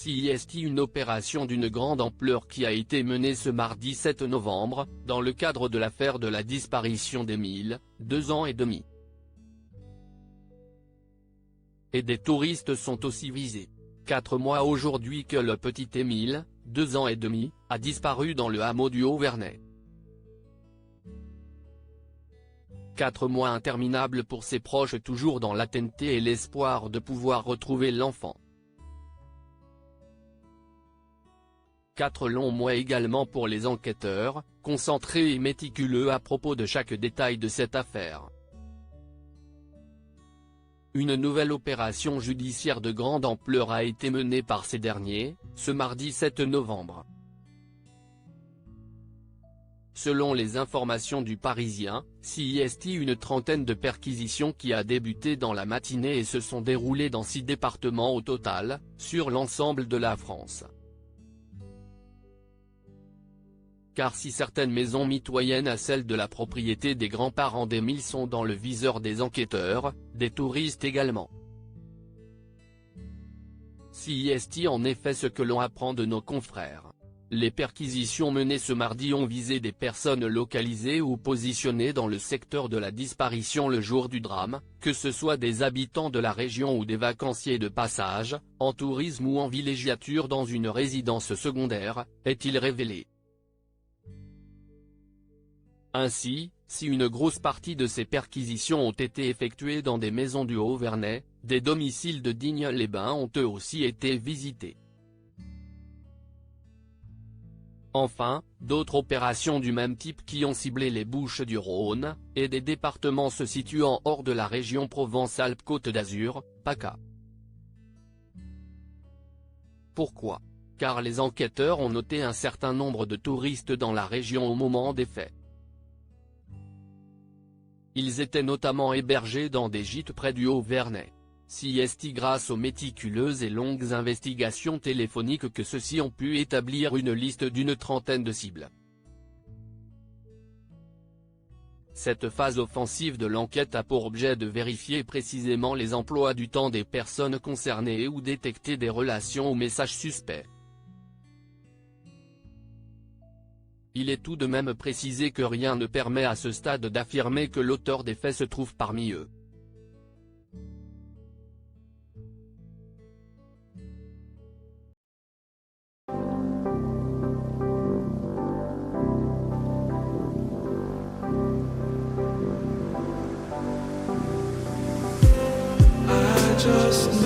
CIST, une opération d'une grande ampleur qui a été menée ce mardi 7 novembre, dans le cadre de l'affaire de la disparition d'Émile, 2 ans et demi. Et des touristes sont aussi visés. 4 mois aujourd'hui que le petit Émile, 2 ans et demi, a disparu dans le hameau du Haut-Vernay. 4 mois interminables pour ses proches, toujours dans l'attente et l'espoir de pouvoir retrouver l'enfant. 4 longs mois également pour les enquêteurs, concentrés et méticuleux à propos de chaque détail de cette affaire. Une nouvelle opération judiciaire de grande ampleur a été menée par ces derniers, ce mardi 7 novembre. Selon les informations du Parisien, CIST, une trentaine de perquisitions qui a débuté dans la matinée et se sont déroulées dans 6 départements au total, sur l'ensemble de la France. Car si certaines maisons mitoyennes à celles de la propriété des grands-parents d'Émile sont dans le viseur des enquêteurs, des touristes également. CIST, en effet, ce que l'on apprend de nos confrères. Les perquisitions menées ce mardi ont visé des personnes localisées ou positionnées dans le secteur de la disparition le jour du drame, que ce soit des habitants de la région ou des vacanciers de passage, en tourisme ou en villégiature dans une résidence secondaire, est-il révélé. Ainsi, si une grosse partie de ces perquisitions ont été effectuées dans des maisons du Haut-Vernay, des domiciles de Digne-les-Bains ont eux aussi été visités. Enfin, d'autres opérations du même type qui ont ciblé les Bouches-du-Rhône, et des départements se situant hors de la région Provence-Alpes-Côte d'Azur, PACA. Pourquoi ? Car les enquêteurs ont noté un certain nombre de touristes dans la région au moment des faits. Ils étaient notamment hébergés dans des gîtes près du Haut-Vernay. CIST, grâce aux méticuleuses et longues investigations téléphoniques que ceux-ci ont pu établir une liste d'une trentaine de cibles. Cette phase offensive de l'enquête a pour objet de vérifier précisément les emplois du temps des personnes concernées ou détecter des relations ou messages suspects. Il est tout de même précisé que rien ne permet à ce stade d'affirmer que l'auteur des faits se trouve parmi eux. Just